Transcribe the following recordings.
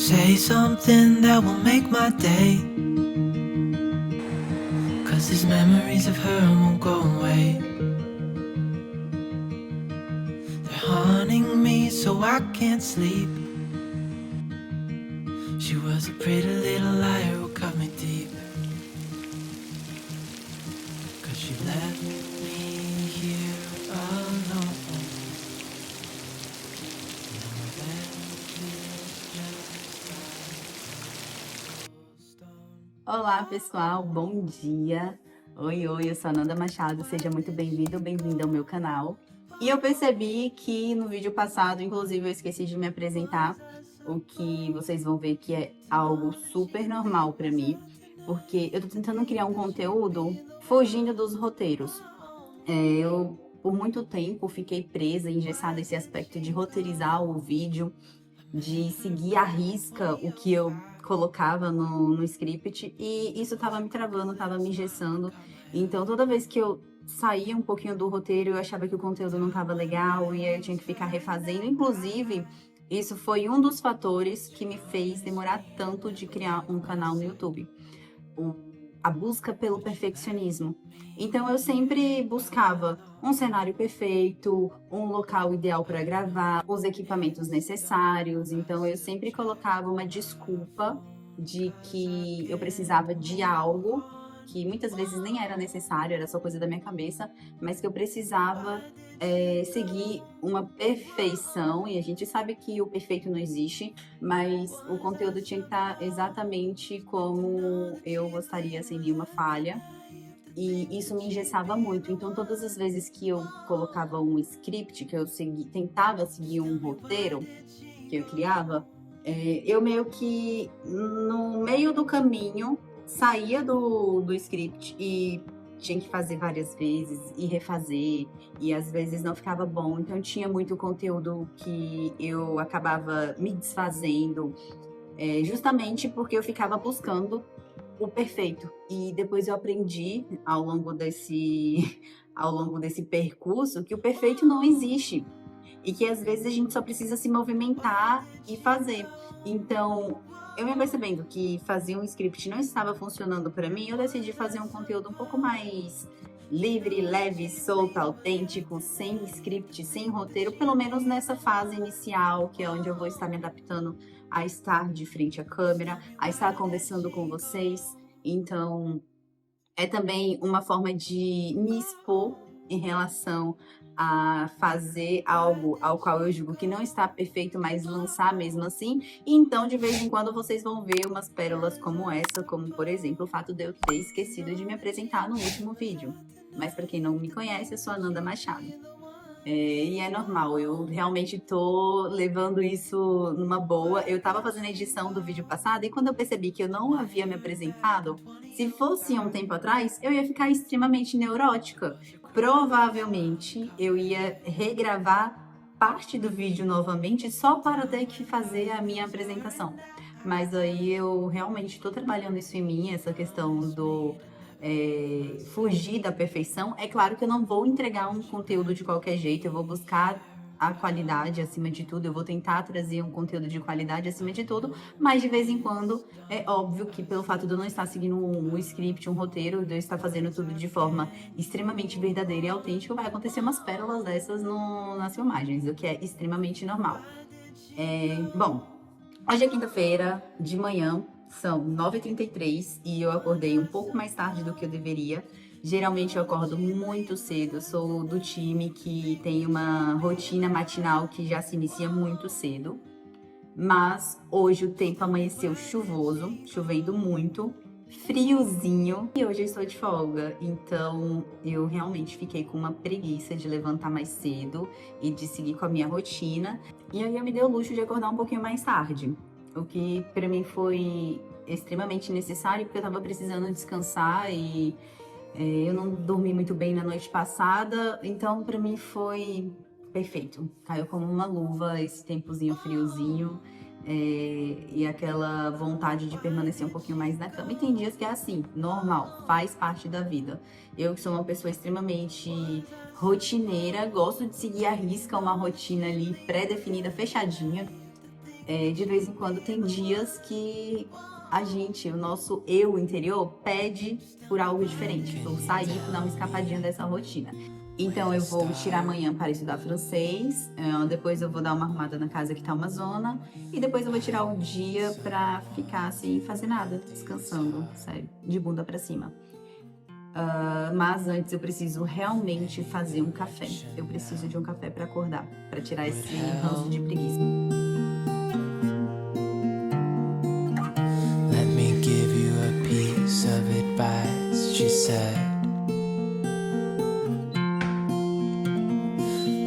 Say something that will make my day, 'cause these memories of her won't go away. They're haunting me so I can't sleep. She was a pretty little liar who cut me deep, 'cause she left me here alone. Olá, pessoal, bom dia! Oi, eu sou a Nanda Machado, seja muito bem-vindo ou bem-vinda ao meu canal. E eu percebi que no vídeo passado, inclusive, eu esqueci de me apresentar, o que vocês vão ver que é algo super normal para mim, porque eu tô tentando criar um conteúdo fugindo dos roteiros. Eu, por muito tempo, fiquei presa, engessada nesse aspecto de roteirizar o vídeo, de seguir à risca o que eu colocava no script, e isso tava me travando, tava me engessando. Então, toda vez que eu saía um pouquinho do roteiro, eu achava que o conteúdo não tava legal, e aí eu tinha que ficar refazendo. Inclusive, isso foi um dos fatores que me fez demorar tanto de criar um canal no YouTube. A busca pelo perfeccionismo. Então eu sempre buscava um cenário perfeito, um local ideal para gravar, os equipamentos necessários. Então eu sempre colocava uma desculpa de que eu precisava de algo que muitas vezes nem era necessário, era só coisa da minha cabeça, mas que eu precisava seguir uma perfeição. E a gente sabe que o perfeito não existe, mas o conteúdo tinha que estar exatamente como eu gostaria, sem nenhuma falha. E isso me engessava muito. Então, todas as vezes que eu colocava um script, que eu tentava seguir um roteiro que eu criava, eu meio que, no meio do caminho, saía do script e tinha que fazer várias vezes e refazer, e às vezes não ficava bom. Então, tinha muito conteúdo que eu acabava me desfazendo, justamente porque eu ficava buscando o perfeito. E depois eu aprendi ao longo desse percurso que o perfeito não existe. E que às vezes a gente só precisa se movimentar e fazer. Então, eu me percebendo que fazer um script não estava funcionando para mim, eu decidi fazer um conteúdo um pouco mais livre, leve, solto, autêntico, sem script, sem roteiro, pelo menos nessa fase inicial, que é onde eu vou estar me adaptando a estar de frente à câmera, a estar conversando com vocês. Então, é também uma forma de me expor em relação a fazer algo ao qual eu julgo que não está perfeito, mas lançar mesmo assim. E então, de vez em quando, vocês vão ver umas pérolas como essa, como, por exemplo, o fato de eu ter esquecido de me apresentar no último vídeo. Mas, para quem não me conhece, eu sou a Nanda Machado. E é normal, eu realmente tô levando isso numa boa. Eu tava fazendo a edição do vídeo passado e quando eu percebi que eu não havia me apresentado, se fosse há um tempo atrás, eu ia ficar extremamente neurótica. Provavelmente eu ia regravar parte do vídeo novamente só para ter que fazer a minha apresentação. Mas aí eu realmente estou trabalhando isso em mim, essa questão do fugir da perfeição. É claro que eu não vou entregar um conteúdo de qualquer jeito, eu vou buscar a qualidade acima de tudo, eu vou tentar trazer um conteúdo de qualidade acima de tudo, mas de vez em quando é óbvio que pelo fato de eu não estar seguindo um script, um roteiro, de eu estar fazendo tudo de forma extremamente verdadeira e autêntica, vai acontecer umas pérolas dessas nas filmagens, o que é extremamente normal. Bom, hoje é quinta-feira, de manhã, são 9h33 e eu acordei um pouco mais tarde do que eu deveria. Geralmente eu acordo muito cedo, eu sou do time que tem uma rotina matinal que já se inicia muito cedo. Mas hoje o tempo amanheceu chuvoso, chovendo muito, friozinho, e hoje eu estou de folga. Então eu realmente fiquei com uma preguiça de levantar mais cedo e de seguir com a minha rotina. E aí eu me dei o luxo de acordar um pouquinho mais tarde, o que para mim foi extremamente necessário, porque eu estava precisando descansar e eu não dormi muito bem na noite passada, então para mim foi perfeito. Caiu como uma luva esse tempozinho friozinho, e aquela vontade de permanecer um pouquinho mais na cama. E tem dias que é assim, normal, faz parte da vida. Eu que sou uma pessoa extremamente rotineira, gosto de seguir à risca uma rotina ali pré-definida, fechadinha. De vez em quando tem dias que a gente, o nosso eu interior, pede por algo diferente, por sair, por dar uma escapadinha dessa rotina. Então eu vou tirar amanhã para estudar francês, depois eu vou dar uma arrumada na casa que tá uma zona, e depois eu vou tirar um dia pra ficar assim, fazer nada, descansando, sério, de bunda pra cima. Mas antes eu preciso realmente fazer um café. Eu preciso de um café pra acordar, pra tirar esse ranço de preguiça. Let me give you a piece of advice, she said.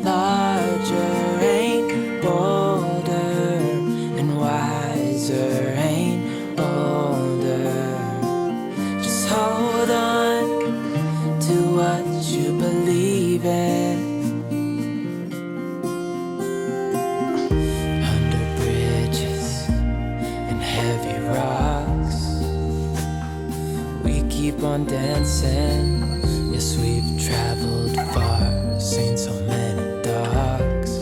Larger ain't bolder, and wiser ain't older. Just hold on to what you believe in. Under bridges and heavy rocks, we keep on dancing. Yes, we've traveled far, seen so many dogs.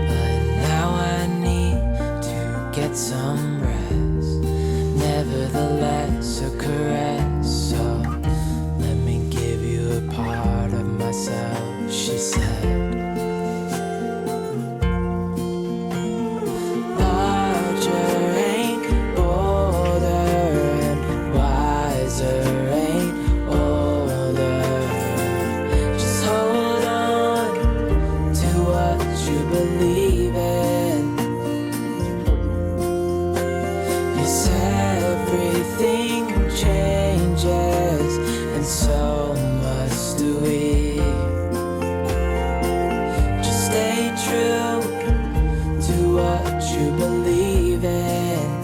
But now I need to get some rest. Nevertheless, a caress. So let me give you a part of myself, she said. Larger ain't bolder, and wiser ain't older. Just hold on to what you believe in. Yes, everything changes, and so must we. Just stay true to what you believe in.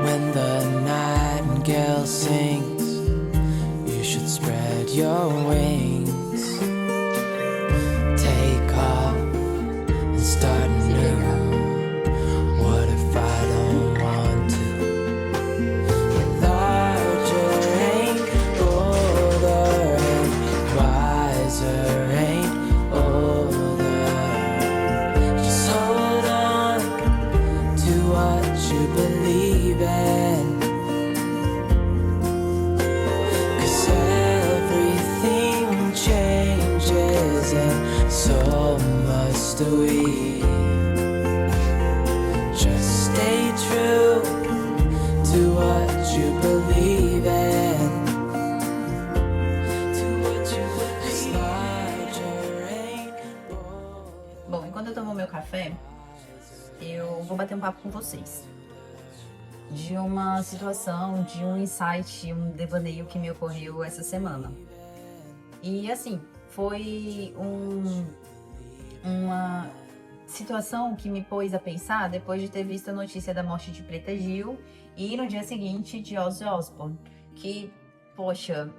When the nightingale sings, you should spread your wings. Take off and start new. What if I don't want to? Larger ain't bolder, and wiser ain't older. Just hold on to what you believe in. 'Cause everything changes, and so must we. Just stay true to what you believe in. To what you believe. Larger ain't bolder. Bom, enquanto eu tomo meu café, eu vou bater um papo com vocês. De uma situação, de um insight, um devaneio que me ocorreu essa semana. E assim, foi uma situação que me pôs a pensar depois de ter visto a notícia da morte de Preta Gil e no dia seguinte de Ozzy Osbourne. Que, poxa,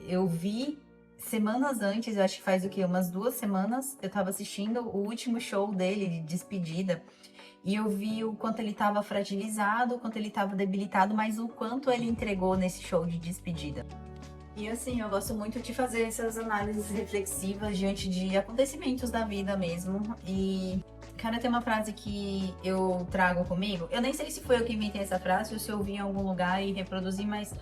eu vi semanas antes, eu acho que faz o quê? Umas 2 semanas, eu tava assistindo o último show dele de despedida. E eu vi o quanto ele estava fragilizado, o quanto ele estava debilitado, mas o quanto ele entregou nesse show de despedida. E assim, eu gosto muito de fazer essas análises reflexivas diante de acontecimentos da vida mesmo. E, cara, tem uma frase que eu trago comigo. Eu nem sei se foi eu que inventei essa frase ou se eu vi em algum lugar e reproduzi, mas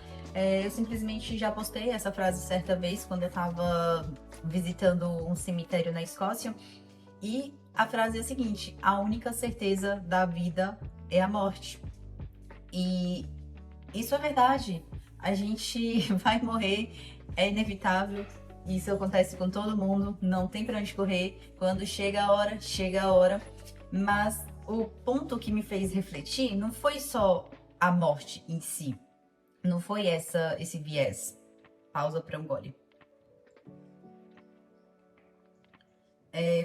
eu simplesmente já postei essa frase certa vez quando eu tava visitando um cemitério na Escócia. E a frase é a seguinte: a única certeza da vida é a morte. E isso é verdade. A gente vai morrer, é inevitável. Isso acontece com todo mundo, não tem pra onde correr. Quando chega a hora, chega a hora. Mas o ponto que me fez refletir não foi só a morte em si. Não foi esse viés. Pausa para um gole.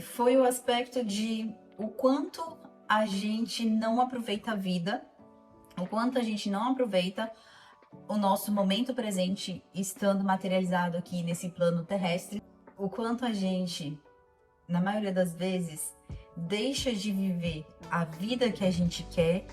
Foi o aspecto de o quanto a gente não aproveita a vida, o quanto a gente não aproveita o nosso momento presente estando materializado aqui nesse plano terrestre, o quanto a gente, na maioria das vezes, deixa de viver a vida que a gente quer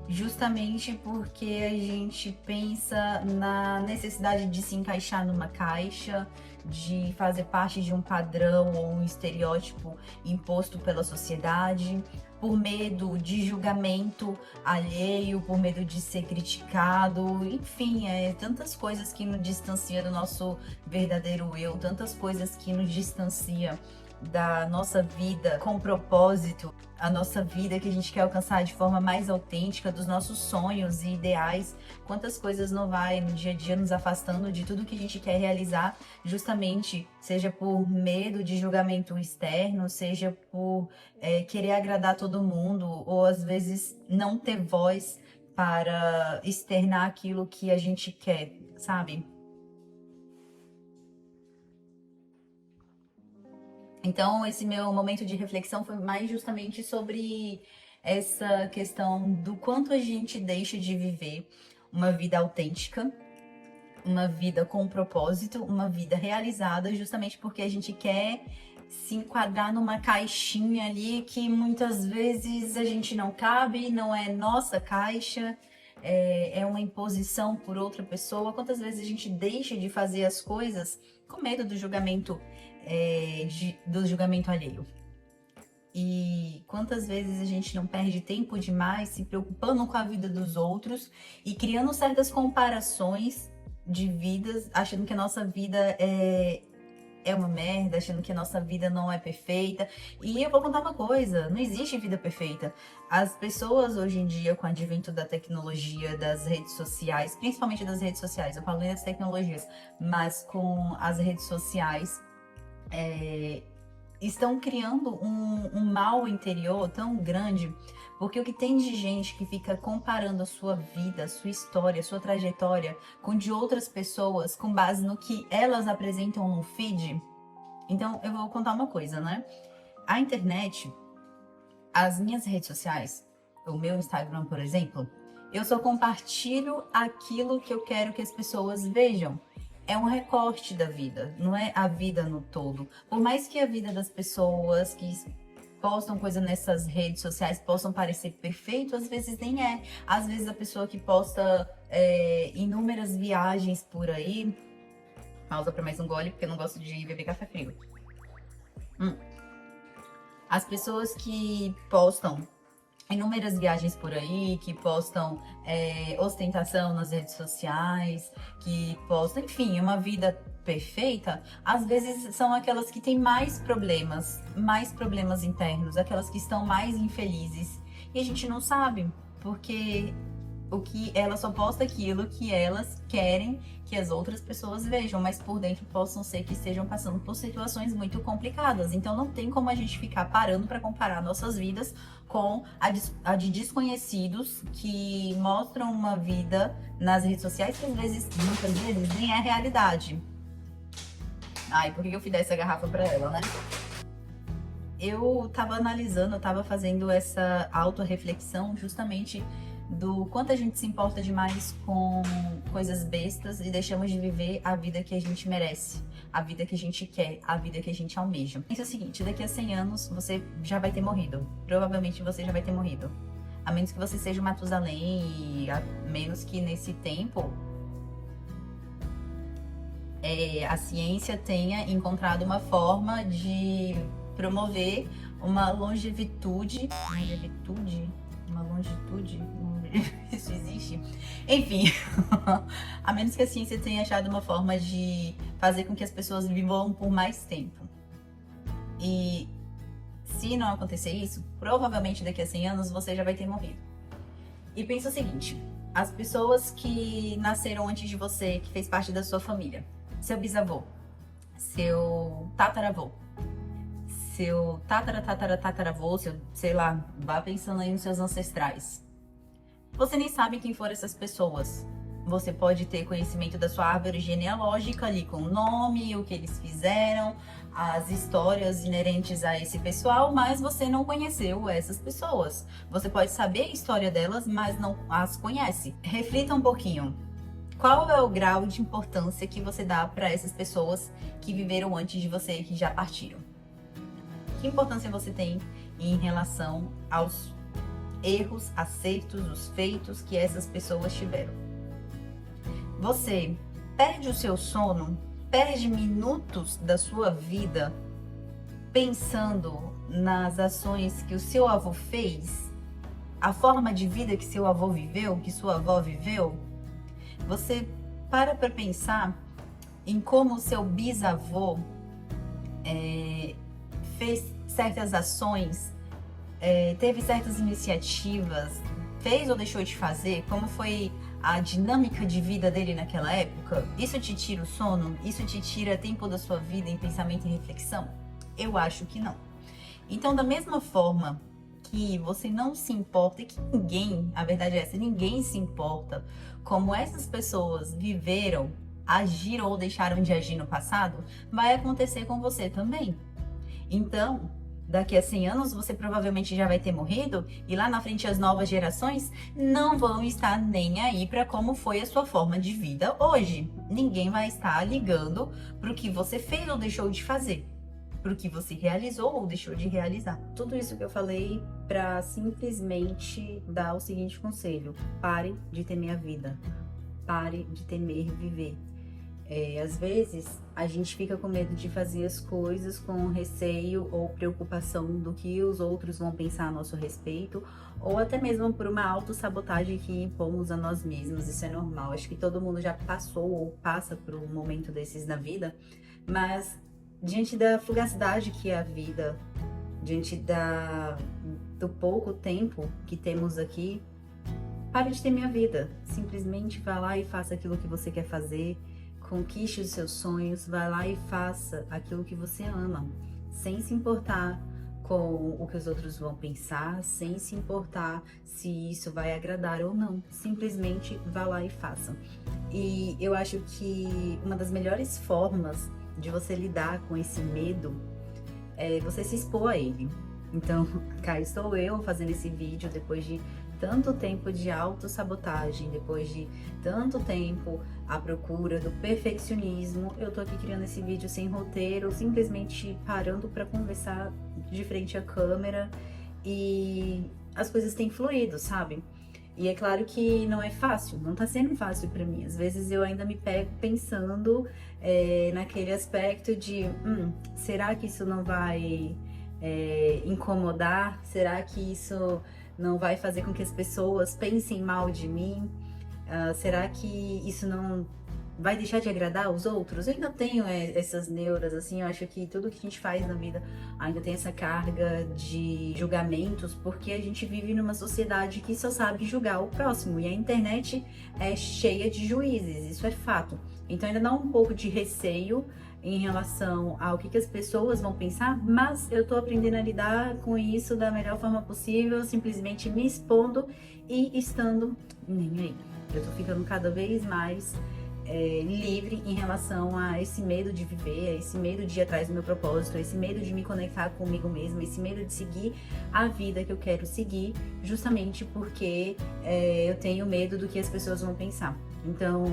justamente porque a gente pensa na necessidade de se encaixar numa caixa, de fazer parte de um padrão ou um estereótipo imposto pela sociedade, por medo de julgamento alheio, por medo de ser criticado, enfim, tantas coisas que nos distancia do nosso verdadeiro eu, tantas coisas que nos distancia da nossa vida com propósito, a nossa vida que a gente quer alcançar de forma mais autêntica, dos nossos sonhos e ideais. Quantas coisas não vai no dia a dia nos afastando de tudo que a gente quer realizar, justamente seja por medo de julgamento externo, seja por querer agradar todo mundo, ou às vezes não ter voz para externar aquilo que a gente quer, sabe? Então, esse meu momento de reflexão foi mais justamente sobre essa questão do quanto a gente deixa de viver uma vida autêntica, uma vida com propósito, uma vida realizada, justamente porque a gente quer se enquadrar numa caixinha ali que muitas vezes a gente não cabe, não é nossa caixa, é uma imposição por outra pessoa. Quantas vezes a gente deixa de fazer as coisas com medo do julgamento alheio. E quantas vezes a gente não perde tempo demais se preocupando com a vida dos outros e criando certas comparações de vidas, achando que a nossa vida é uma merda, achando que a nossa vida não é perfeita. E eu vou contar uma coisa, não existe vida perfeita. As pessoas hoje em dia, com o advento da tecnologia, das redes sociais, principalmente das redes sociais, eu falo nem das tecnologias, mas com as redes sociais, estão criando um mal interior tão grande, porque o que tem de gente que fica comparando a sua vida, a sua história, a sua trajetória com de outras pessoas, com base no que elas apresentam no feed. Então, eu vou contar uma coisa, né? A internet, as minhas redes sociais, o meu Instagram, por exemplo, eu só compartilho aquilo que eu quero que as pessoas vejam. É um recorte da vida, não é a vida no todo. Por mais que a vida das pessoas que postam coisa nessas redes sociais possam parecer perfeito, às vezes nem é. Às vezes a pessoa que posta inúmeras viagens por aí... Pausa para mais um gole, porque eu não gosto de beber café frio. As pessoas que postam inúmeras viagens por aí, que postam ostentação nas redes sociais, que postam, enfim, uma vida perfeita, às vezes são aquelas que têm mais problemas internos, aquelas que estão mais infelizes. E a gente não sabe, porque o que ela só posta aquilo que elas querem que as outras pessoas vejam, mas por dentro possam ser que estejam passando por situações muito complicadas. Então não tem como a gente ficar parando para comparar nossas vidas com a de desconhecidos que mostram uma vida nas redes sociais que às vezes, muitas vezes, nem é realidade. Ai, por que eu fui dar essa garrafa para ela, né? Eu tava analisando, eu tava fazendo essa autorreflexão justamente do quanto a gente se importa demais com coisas bestas e deixamos de viver a vida que a gente merece, a vida que a gente quer, a vida que a gente almeja. Pensa o seguinte, daqui a 100 anos você já vai ter morrido. Provavelmente você já vai ter morrido. A menos que você seja o Matusalém e a menos que nesse tempo a ciência tenha encontrado uma forma de promover uma longevitude, isso existe? Enfim, a menos que a ciência tenha achado uma forma de fazer com que as pessoas vivam por mais tempo. E se não acontecer isso, provavelmente daqui a 100 anos você já vai ter morrido. E pensa o seguinte, as pessoas que nasceram antes de você, que fez parte da sua família, seu bisavô, seu tataravô, seu tataravô, seu, sei lá, vá pensando aí nos seus ancestrais. Você nem sabe quem foram essas pessoas. Você pode ter conhecimento da sua árvore genealógica ali com o nome, o que eles fizeram, as histórias inerentes a esse pessoal, mas você não conheceu essas pessoas. Você pode saber a história delas, mas não as conhece. Reflita um pouquinho. Qual é o grau de importância que você dá para essas pessoas que viveram antes de você e que já partiram? Que importância você tem em relação erros, acertos, os feitos que essas pessoas tiveram. Você perde o seu sono, perde minutos da sua vida pensando nas ações que o seu avô fez, a forma de vida que seu avô viveu, que sua avó viveu. Você para pensar em como o seu bisavô fez certas ações, teve certas iniciativas, fez ou deixou de fazer, como foi a dinâmica de vida dele naquela época. Isso te tira o sono? Isso te tira tempo da sua vida em pensamento e reflexão? Eu acho que não. Então, da mesma forma que você não se importa, e que ninguém, a verdade é essa, ninguém se importa como essas pessoas viveram, agiram ou deixaram de agir no passado, vai acontecer com você também. Então, daqui a 100 anos você provavelmente já vai ter morrido e lá na frente as novas gerações não vão estar nem aí para como foi a sua forma de vida hoje. Ninguém vai estar ligando para o que você fez ou deixou de fazer, para o que você realizou ou deixou de realizar. Tudo isso que eu falei para simplesmente dar o seguinte conselho: pare de temer a vida, pare de temer viver. Às vezes a gente fica com medo de fazer as coisas com receio ou preocupação do que os outros vão pensar a nosso respeito, ou até mesmo por uma autossabotagem que impomos a nós mesmos. Isso é normal, acho que todo mundo já passou ou passa por um momento desses na vida, mas diante da fugacidade que é a vida, diante do pouco tempo que temos aqui, pare de temer a vida, simplesmente vá lá e faça aquilo que você quer fazer. Conquiste os seus sonhos, vai lá e faça aquilo que você ama, sem se importar com o que os outros vão pensar, sem se importar se isso vai agradar ou não. Simplesmente vá lá e faça. E eu acho que uma das melhores formas de você lidar com esse medo é você se expor a ele. Então, cá estou eu fazendo esse vídeo depois de tanto tempo de autossabotagem, depois de tanto tempo à procura do perfeccionismo. Eu tô aqui criando esse vídeo sem roteiro, simplesmente parando para conversar de frente à câmera, e as coisas têm fluído, sabe? E é claro que não é fácil, não tá sendo fácil para mim. Às vezes eu ainda me pego pensando naquele aspecto de será que isso não vai incomodar? Será que isso não vai fazer com que as pessoas pensem mal de mim? Será que isso não vai deixar de agradar aos outros? Eu ainda tenho essas neuras, assim, eu acho que tudo que a gente faz na vida ainda tem essa carga de julgamentos, porque a gente vive numa sociedade que só sabe julgar o próximo, e a internet é cheia de juízes, isso é fato. Então ainda dá um pouco de receio em relação ao que as pessoas vão pensar, mas eu tô aprendendo a lidar com isso da melhor forma possível, simplesmente me expondo e estando nem aí. Eu tô ficando cada vez mais livre em relação a esse medo de viver, a esse medo de ir atrás do meu propósito, a esse medo de me conectar comigo mesma, esse medo de seguir a vida que eu quero seguir, justamente porque eu tenho medo do que as pessoas vão pensar. Então,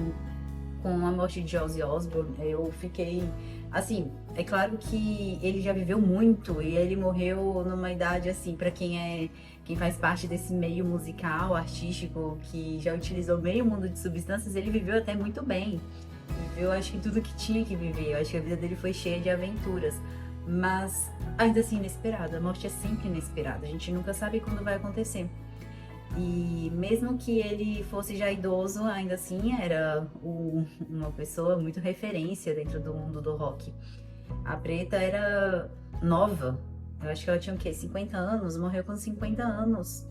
com a morte de Ozzy Osbourne, eu fiquei assim, é claro que ele já viveu muito e ele morreu numa idade assim, para quem faz parte desse meio musical, artístico, que já utilizou meio mundo de substâncias, ele viveu até muito bem. Viveu, acho que tudo que tinha que viver. Eu acho que a vida dele foi cheia de aventuras, mas ainda assim inesperada. A morte é sempre inesperada, a gente nunca sabe quando vai acontecer. E mesmo que ele fosse já idoso, ainda assim era uma pessoa muito referência dentro do mundo do rock. A Preta era nova, eu acho que ela tinha o quê? 50 anos, morreu com 50 anos.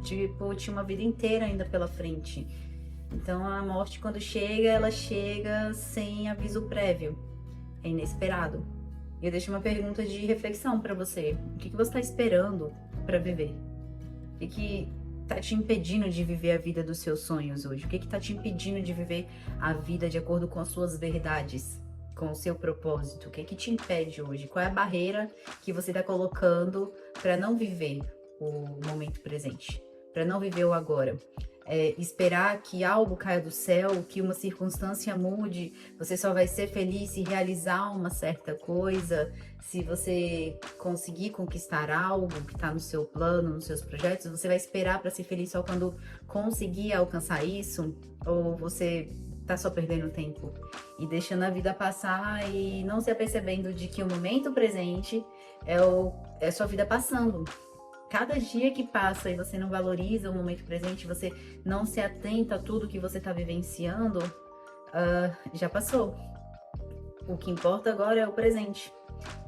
Tinha uma vida inteira ainda pela frente. Então a morte, quando chega, ela chega sem aviso prévio. É inesperado. E eu deixo uma pergunta de reflexão para você. O que você está esperando para viver? O que tá te impedindo de viver a vida dos seus sonhos hoje? O que tá te impedindo de viver a vida de acordo com as suas verdades, com o seu propósito? O que te impede hoje? Qual é a barreira que você tá colocando para não viver o momento presente, para não viver o agora? esperar que algo caia do céu, que uma circunstância mude, você só vai ser feliz se realizar uma certa coisa, se você conseguir conquistar algo que está no seu plano, nos seus projetos, você vai esperar para ser feliz só quando conseguir alcançar isso, ou você tá só perdendo tempo e deixando a vida passar e não se apercebendo de que o momento presente é sua vida passando. Cada dia que passa e você não valoriza o momento presente, você não se atenta a tudo que você está vivenciando, já passou. O que importa agora é o presente.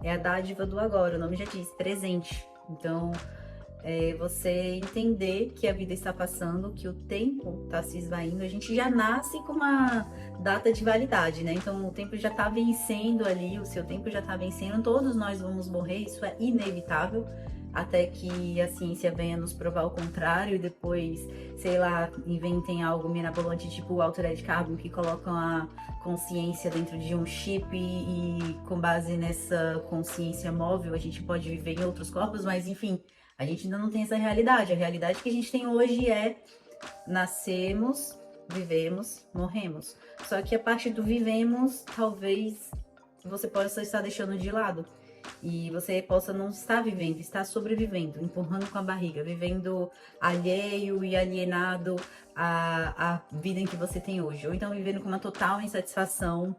É a dádiva do agora, o nome já diz, presente. Então, você entender que a vida está passando, que o tempo está se esvaindo. A gente já nasce com uma data de validade, né? Então, o tempo já está vencendo ali, o seu tempo já está vencendo. Todos nós vamos morrer, isso é inevitável. Até que a ciência venha nos provar o contrário e depois, sei lá, inventem algo mirabolante tipo Altered Carbon, que colocam a consciência dentro de um chip e com base nessa consciência móvel a gente pode viver em outros corpos, mas enfim, a gente ainda não tem essa realidade. A realidade que a gente tem hoje é nascemos, vivemos, morremos. Só que a parte do vivemos, talvez você possa estar deixando de lado. E você possa não estar vivendo, estar sobrevivendo, empurrando com a barriga, vivendo alheio e alienado à vida em que você tem hoje. Ou então vivendo com uma total insatisfação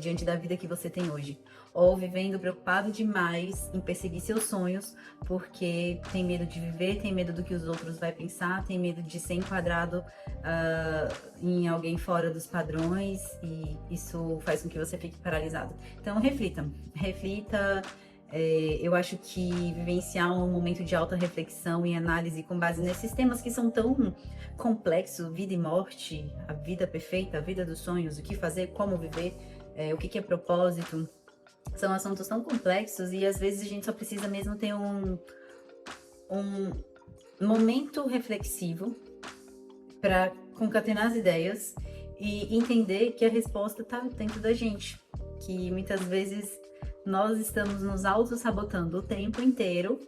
diante da vida que você tem hoje. Ou vivendo preocupado demais em perseguir seus sonhos, porque tem medo de viver, tem medo do que os outros vão pensar, tem medo de ser enquadrado em alguém fora dos padrões, e isso faz com que você fique paralisado. Então reflita. Eu acho que vivenciar um momento de alta reflexão e análise com base nesses temas que são tão complexos, vida e morte, a vida perfeita, a vida dos sonhos, o que fazer, como viver, o que é propósito, são assuntos tão complexos e às vezes a gente só precisa mesmo ter um momento reflexivo para concatenar as ideias e entender que a resposta está dentro da gente, que muitas vezes nós estamos nos auto-sabotando o tempo inteiro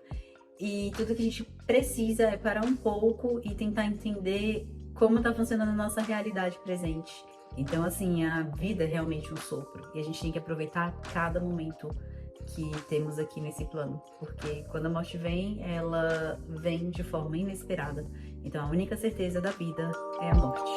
e tudo que a gente precisa é parar um pouco e tentar entender como está funcionando a nossa realidade presente. Então, assim, a vida é realmente um sopro e a gente tem que aproveitar cada momento que temos aqui nesse plano, porque quando a morte vem, ela vem de forma inesperada. Então, a única certeza da vida é a morte.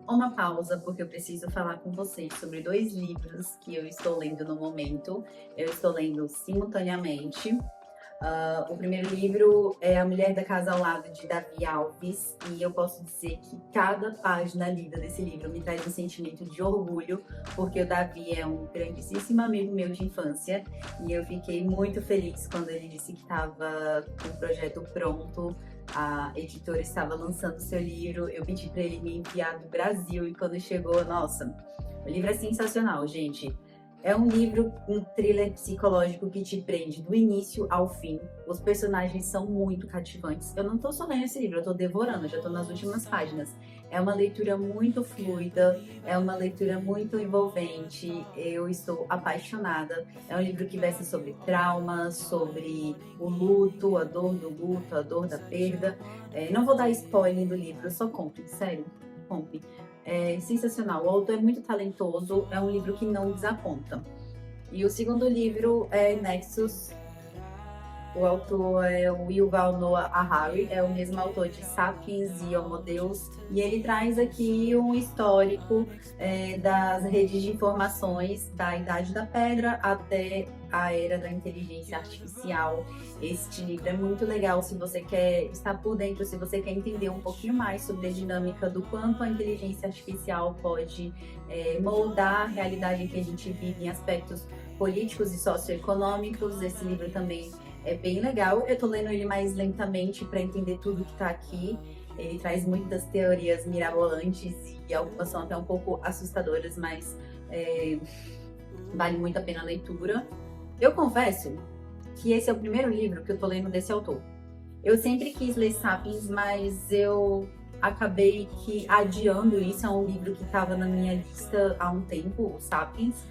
Uma pausa, porque eu preciso falar com vocês sobre 2 livros que eu estou lendo no momento. Eu estou lendo simultaneamente. O primeiro livro é A Mulher da Casa ao Lado, de Davi Alves, e eu posso dizer que cada página lida desse livro me traz um sentimento de orgulho, porque o Davi é um grandíssimo amigo meu de infância, e eu fiquei muito feliz quando ele disse que estava com o projeto pronto. A editora estava lançando seu livro, eu pedi para ele me enviar do Brasil e quando chegou, nossa, o livro é sensacional, gente. É um livro, um thriller psicológico que te prende do início ao fim. Os personagens são muito cativantes. Eu não tô só lendo esse livro, eu tô devorando, já tô nas últimas páginas. É uma leitura muito fluida, é uma leitura muito envolvente, eu estou apaixonada. É um livro que versa sobre traumas, sobre o luto, a dor do luto, a dor da perda. Não vou dar spoiler do livro, só compre, sério, compre. É sensacional, o autor é muito talentoso, é um livro que não desaponta. E o segundo livro é Nexus, O autor é o Yuval Noah Harari, é o mesmo autor de Sapiens e Homo Deus, e ele traz aqui um histórico das redes de informações da Idade da Pedra até a era da inteligência artificial. Este livro é muito legal se você quer estar por dentro, se você quer entender um pouquinho mais sobre a dinâmica do quanto a inteligência artificial pode moldar a realidade em que a gente vive em aspectos políticos e socioeconômicos. Esse livro também é bem legal. Eu tô lendo ele mais lentamente para entender tudo que tá aqui. Ele traz muitas teorias mirabolantes e algumas são até um pouco assustadoras, mas vale muito a pena a leitura. Eu confesso que esse é o primeiro livro que eu tô lendo desse autor. Eu sempre quis ler Sapiens, mas eu acabei adiando isso. É um livro que estava na minha lista há um tempo, o Sapiens,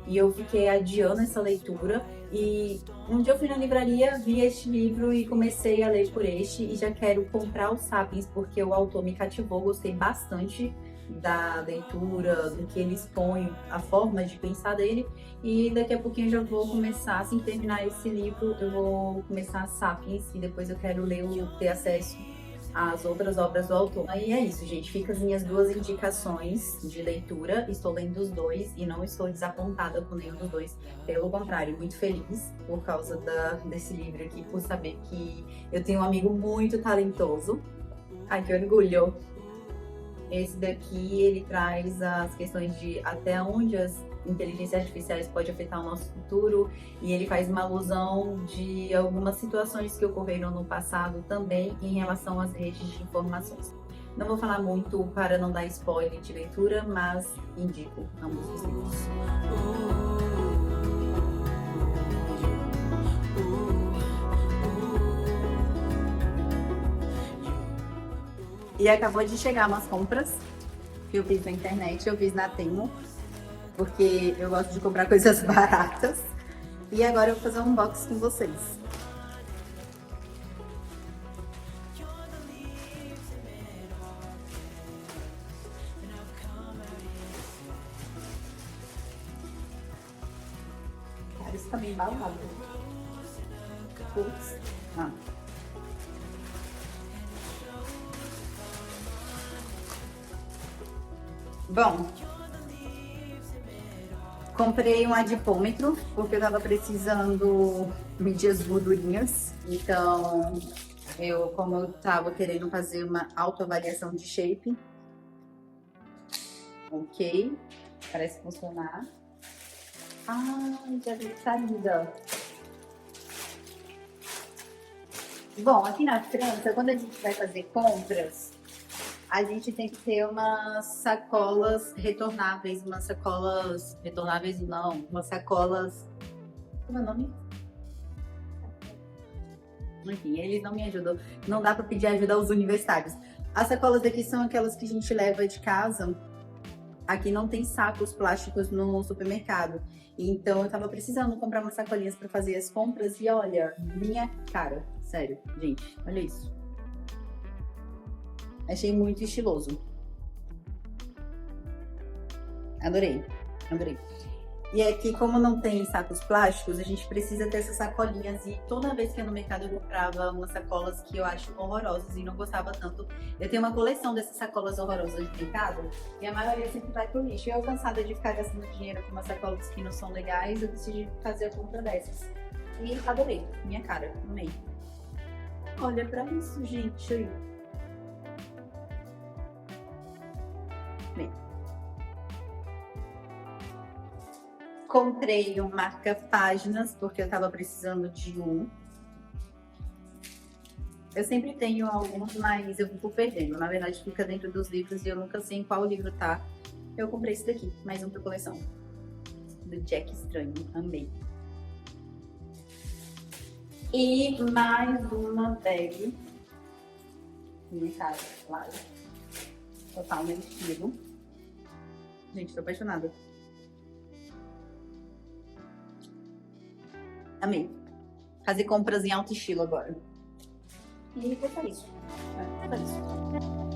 e eu fiquei adiando essa leitura. E um dia eu fui na livraria, vi este livro e comecei a ler por este, e já quero comprar o Sapiens porque o autor me cativou, gostei bastante da leitura, do que ele expõe, a forma de pensar dele, e daqui a pouquinho eu já vou começar, assim que terminar esse livro, eu vou começar Sapiens e depois eu quero ler ter acesso às outras obras do autor. Aí é isso, gente, fica as minhas duas indicações de leitura, estou lendo os dois e não estou desapontada com nenhum dos dois, pelo contrário, muito feliz por causa desse livro aqui, por saber que eu tenho um amigo muito talentoso. Ai, que orgulho! Esse daqui, ele traz as questões de até onde as inteligências artificiais podem afetar o nosso futuro, e ele faz uma alusão de algumas situações que ocorreram no passado também em relação às redes de informações. Não vou falar muito para não dar spoiler de leitura, mas indico ambos os livros. E acabou de chegar umas compras que eu fiz na internet, eu fiz na Temu, porque eu gosto de comprar coisas baratas. E agora eu vou fazer um unboxing com vocês. Cara, isso tá bem embalado. Putz. Ah. Bom, comprei um adipômetro porque eu tava precisando medir as gordurinhas. Então, como eu tava querendo fazer uma autoavaliação de shape. Ok, parece funcionar. Ah, já vi saída. Bom, aqui na França, quando a gente vai fazer compras, a gente tem que ter umas sacolas retornáveis, umas sacolas como é o nome? Enfim, eles não me ajudam, não dá para pedir ajuda aos universitários. As sacolas daqui são aquelas que a gente leva de casa. Aqui não tem sacos plásticos no supermercado, então eu tava precisando comprar umas sacolinhas para fazer as compras e olha, minha cara, sério, gente, olha isso. Achei muito estiloso. Adorei, adorei. E aqui, como não tem sacos plásticos, a gente precisa ter essas sacolinhas. E toda vez que eu ia no mercado eu comprava umas sacolas que eu acho horrorosas e não gostava tanto. Eu tenho uma coleção dessas sacolas horrorosas de mercado e a maioria sempre vai pro lixo. E eu, cansada de ficar gastando dinheiro com umas sacolas que não são legais, eu decidi fazer a compra dessas. E adorei, minha cara, amei. Olha pra isso, gente. Bem. Comprei um marca-páginas, porque eu tava precisando de um. Eu sempre tenho alguns, mas eu fico perdendo. Na verdade, fica dentro dos livros e eu nunca sei em qual livro tá. Eu comprei esse daqui, mais um pra coleção. Do Jack Estranho, amei. E mais uma bag. Minha cara, claro. Total meu estilo. Gente, tô apaixonada. Amei. Fazer compras em alto estilo agora. E foi isso. Foi isso.